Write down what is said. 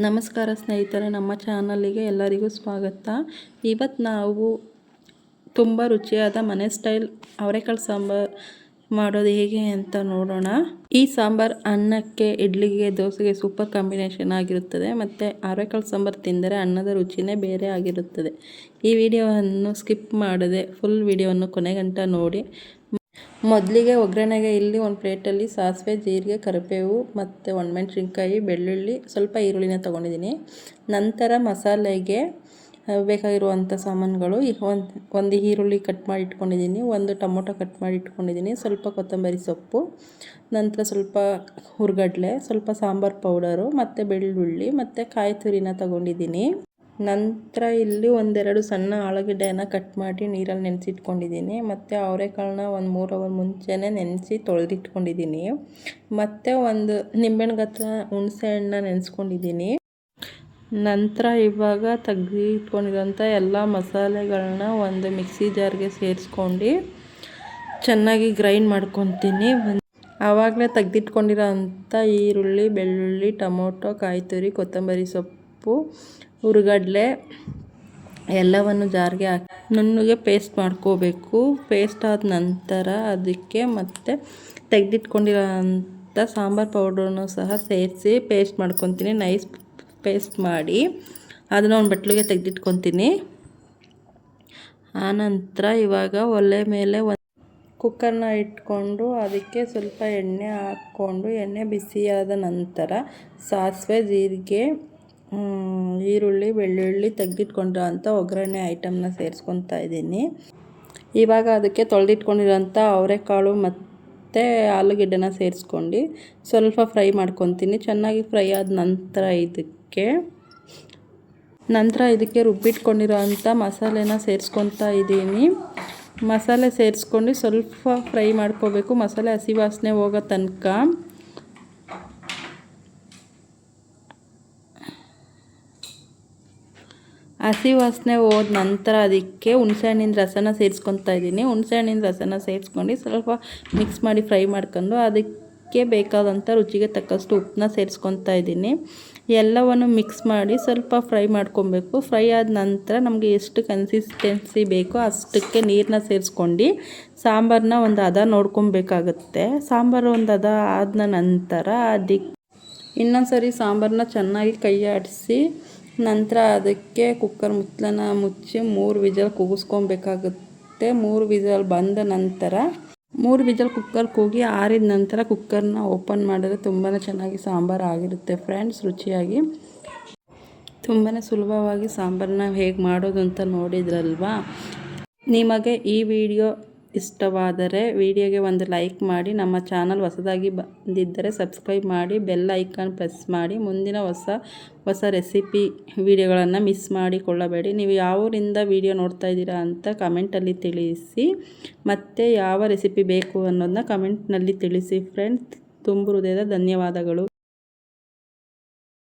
ನಮಸ್ಕಾರ ಸ್ನೇಹಿತರೆ, ನಮ್ಮ ಚಾನಲಿಗೆ ಎಲ್ಲರಿಗೂ ಸ್ವಾಗತ. ಇವತ್ತು ನಾವು ತುಂಬ ರುಚಿಯಾದ ಮನೆ ಸ್ಟೈಲ್ ಅವರೆಕಾಳು ಸಾಂಬಾರು ಮಾಡೋದು ಹೇಗೆ ಅಂತ ನೋಡೋಣ. ಈ ಸಾಂಬಾರು ಅನ್ನಕ್ಕೆ, ಇಡ್ಲಿಗೆ, ದೋಸೆಗೆ ಸೂಪರ್ ಕಾಂಬಿನೇಷನ್ ಆಗಿರುತ್ತದೆ. ಮತ್ತು ಅವರೆಕಾಳು ಸಾಂಬಾರು ತಿಂದರೆ ಅನ್ನದ ರುಚಿನೇ ಬೇರೆ ಆಗಿರುತ್ತದೆ. ಈ ವಿಡಿಯೋವನ್ನು ಸ್ಕಿಪ್ ಮಾಡದೆ ಫುಲ್ ವಿಡಿಯೋವನ್ನು ಕೊನೆಗಂಟ ನೋಡಿ. ಮೊದಲಿಗೆ ಒಗ್ಗರಣೆಗೆ ಇಲ್ಲಿ ಒಂದು ಪ್ಲೇಟಲ್ಲಿ ಸಾಸಿವೆ, ಜೀರಿಗೆ, ಕರಿಬೇವು ಮತ್ತು ಒಣಮೆಣಸಿನ್ಕಾಯಿ, ಬೆಳ್ಳುಳ್ಳಿ, ಸ್ವಲ್ಪ ಈರುಳ್ಳಿನ ತೊಗೊಂಡಿದ್ದೀನಿ. ನಂತರ ಮಸಾಲೆಗೆ ಬೇಕಾಗಿರುವಂಥ ಸಾಮಾನುಗಳು, ಒಂದು ಈರುಳ್ಳಿ ಕಟ್ ಮಾಡಿ ಇಟ್ಕೊಂಡಿದ್ದೀನಿ, ಒಂದು ಟೊಮೊಟೊ ಕಟ್ ಮಾಡಿ ಇಟ್ಕೊಂಡಿದ್ದೀನಿ, ಸ್ವಲ್ಪ ಕೊತ್ತಂಬರಿ ಸೊಪ್ಪು, ನಂತರ ಸ್ವಲ್ಪ ಹುರ್ಗಡ್ಲೆ, ಸ್ವಲ್ಪ ಸಾಂಬಾರು ಪೌಡರು ಮತ್ತು ಬೆಳ್ಳುಳ್ಳಿ ಮತ್ತು ಕಾಯಿ ತುರಿನ ತೊಗೊಂಡಿದ್ದೀನಿ. ನಂತರ ಇಲ್ಲಿ ಒಂದೆರಡು ಸಣ್ಣ ಆಲೂಗಡ್ಡೆಯನ್ನು ಕಟ್ ಮಾಡಿ ನೀರಲ್ಲಿ ನೆನೆಸಿಟ್ಕೊಂಡಿದ್ದೀನಿ. ಮತ್ತು ಅವರೆಕಾಳನ್ನ ಒಂದು 3 ಅವರ್ ಮುಂಚೆನೇ ನೆನೆಸಿ ತೊಳೆದಿಟ್ಕೊಂಡಿದ್ದೀನಿ. ಮತ್ತು ಒಂದು ನಿಂಬೆಹಣ್ಣು ಗಾತ್ರ ಹುಣಸೆ ಹಣ್ಣನ್ನ ನೆನೆಸ್ಕೊಂಡಿದ್ದೀನಿ. ನಂತರ ಇವಾಗ ತೆಗೆದಿಟ್ಕೊಂಡಿರೋಂಥ ಎಲ್ಲ ಮಸಾಲೆಗಳನ್ನ ಒಂದು ಮಿಕ್ಸಿ ಜಾರ್ಗೆ ಸೇರಿಸ್ಕೊಂಡು ಚೆನ್ನಾಗಿ ಗ್ರೈಂಡ್ ಮಾಡ್ಕೊತೀನಿ. ಆವಾಗಲೇ ತೆಗೆದಿಟ್ಕೊಂಡಿರೋ ಅಂಥ ಈರುಳ್ಳಿ, ಬೆಳ್ಳುಳ್ಳಿ, ಟೊಮೊಟೊ, ಕಾಯಿ ತುರಿ, ಕೊತ್ತಂಬರಿ ಸೊಪ್ಪು, ಹುರ್ಗಡ್ಲೆ ಎಲ್ಲವನ್ನು ಜಾರ್ಗೆ ಹಾಕಿ ನುಣ್ಣಗೆ ಪೇಸ್ಟ್ ಮಾಡ್ಕೋಬೇಕು. ಪೇಸ್ಟ್ ಆದ ನಂತರ ಅದಕ್ಕೆ ಮತ್ತೆ ತೆಗೆದಿಟ್ಕೊಂಡಿರೋ ಅಂಥ ಸಾಂಬಾರು ಪೌಡ್ರನ್ನು ಸಹ ಸೇರಿಸಿ ಪೇಸ್ಟ್ ಮಾಡ್ಕೊತೀನಿ. ನೈಸ್ ಪೇಸ್ಟ್ ಮಾಡಿ ಅದನ್ನು ಒಂದು ಬಟ್ಲಿಗೆ ತೆಗೆದಿಟ್ಕೊತೀನಿ. ಆನಂತರ ಇವಾಗ ಒಲೆ ಮೇಲೆ ಕುಕ್ಕರ್ನ ಇಟ್ಕೊಂಡು ಅದಕ್ಕೆ ಸ್ವಲ್ಪ ಎಣ್ಣೆ ಹಾಕ್ಕೊಂಡು, ಎಣ್ಣೆ ಬಿಸಿಯಾದ ನಂತರ ಸಾಸಿವೆ, ಜೀರಿಗೆ, ಈರುಳ್ಳಿ, ಬೆಳ್ಳುಳ್ಳಿ ತೆಗೆದಿಟ್ಕೊಂಡಿರೋ ಅಂಥ ಒಗ್ಗರಣೆ ಐಟಮ್ನ ಸೇರಿಸ್ಕೊತಾ ಇದ್ದೀನಿ. ಇವಾಗ ಅದಕ್ಕೆ ತೊಳೆದಿಟ್ಕೊಂಡಿರೋಂಥ ಅವರೆಕಾಳು ಮತ್ತು ಆಲೂಗೆಡ್ಡೆನ ಸೇರಿಸ್ಕೊಂಡು ಸ್ವಲ್ಪ ಫ್ರೈ ಮಾಡ್ಕೊತೀನಿ. ಚೆನ್ನಾಗಿ ಫ್ರೈ ಆದ ನಂತರ ಇದಕ್ಕೆ ರುಬ್ಬಿಟ್ಕೊಂಡಿರೋ ಅಂಥ ಮಸಾಲೆನ ಸೇರಿಸ್ಕೊತಾ ಇದ್ದೀನಿ. ಮಸಾಲೆ ಸೇರಿಸ್ಕೊಂಡು ಸ್ವಲ್ಪ ಫ್ರೈ ಮಾಡ್ಕೋಬೇಕು, ಮಸಾಲೆ ಹಸಿ ವಾಸನೆ ಹೋಗೋ ತನಕ. ಹಸಿ ವಾಸನೆ ಹೋದ ನಂತರ ಅದಕ್ಕೆ ಹುಣಸೆಹಣ್ಣಿನ ರಸನ ಸೇರಿಸ್ಕೊತಾ ಇದ್ದೀನಿ. ಹುಣಸೆಹಣ್ಣಿನ ರಸನ ಸೇರಿಸ್ಕೊಂಡು ಸ್ವಲ್ಪ ಮಿಕ್ಸ್ ಮಾಡಿ ಫ್ರೈ ಮಾಡ್ಕೊಂಡು ಅದಕ್ಕೆ ಬೇಕಾದಂಥ ರುಚಿಗೆ ತಕ್ಕಷ್ಟು ಉಪ್ಪನ್ನ ಸೇರಿಸ್ಕೊತಾ ಇದ್ದೀನಿ. ಎಲ್ಲವನ್ನು ಮಿಕ್ಸ್ ಮಾಡಿ ಸ್ವಲ್ಪ ಫ್ರೈ ಮಾಡ್ಕೊಬೇಕು. ಫ್ರೈ ಆದ ನಂತರ ನಮಗೆ ಎಷ್ಟು ಕನ್ಸಿಸ್ಟೆನ್ಸಿ ಬೇಕೋ ಅಷ್ಟಕ್ಕೆ ನೀರನ್ನ ಸೇರಿಸ್ಕೊಂಡು ಸಾಂಬಾರನ್ನ ಒಂದು ಹದ ನೋಡ್ಕೊಬೇಕಾಗುತ್ತೆ. ಸಾಂಬಾರು ಒಂದು ಹದ ಆದ ನಂತರ ಅದಕ್ಕೆ ಇನ್ನೊಂದು ಸರಿ ಸಾಂಬಾರನ್ನ ಚೆನ್ನಾಗಿ ಕೈ ಆಡಿಸಿ ನಂತರ ಅದಕ್ಕೆ ಕುಕ್ಕರ್ ಮುಚ್ಚಳನ ಮುಚ್ಚಿ 3 ವಿಜಲ್ ಕೂಗಿಸ್ಕೊಬೇಕಾಗುತ್ತೆ. 3 ವಿಜಲ್ ಬಂದ ನಂತರ 3 ವಿಜಲ್ ಕುಕ್ಕರ್ ಕೂಗಿ ಆರಿದ ನಂತರ ಕುಕ್ಕರ್ನ ಓಪನ್ ಮಾಡಿದ್ರೆ ತುಂಬಾ ಚೆನ್ನಾಗಿ ಸಾಂಬಾರು ಆಗಿರುತ್ತೆ ಫ್ರೆಂಡ್ಸ್. ರುಚಿಯಾಗಿ ತುಂಬಾ ಸುಲಭವಾಗಿ ಸಾಂಬಾರನ್ನ ಹೇಗೆ ಮಾಡೋದು ಅಂತ ನೋಡಿದ್ರಲ್ವಾ. ನಿಮಗೆ ಈ ವಿಡಿಯೋ ಇಷ್ಟವಾದರೆ ವಿಡಿಯೋಗೆ ಒಂದು ಲೈಕ್ ಮಾಡಿ. ನಮ್ಮ ಚಾನಲ್ ಹೊಸದಾಗಿ ಬಂದಿದ್ದರೆ ಸಬ್ಸ್ಕ್ರೈಬ್ ಮಾಡಿ, ಬೆಲ್ ಐಕಾನ್ ಪ್ರೆಸ್ ಮಾಡಿ. ಮುಂದಿನ ಹೊಸ ರೆಸಿಪಿ ವಿಡಿಯೋಗಳನ್ನು ಮಿಸ್ ಮಾಡಿಕೊಳ್ಳಬೇಡಿ. ನೀವು ಯಾವೂರಿಂದ ವಿಡಿಯೋ ನೋಡ್ತಾ ಇದ್ದೀರಾ ಅಂತ ಕಮೆಂಟಲ್ಲಿ ತಿಳಿಸಿ. ಮತ್ತು ಯಾವ ರೆಸಿಪಿ ಬೇಕು ಅನ್ನೋದನ್ನ ಕಮೆಂಟ್ನಲ್ಲಿ ತಿಳಿಸಿ ಫ್ರೆಂಡ್ಸ್. ತುಂಬ ಹೃದಯದ ಧನ್ಯವಾದಗಳು.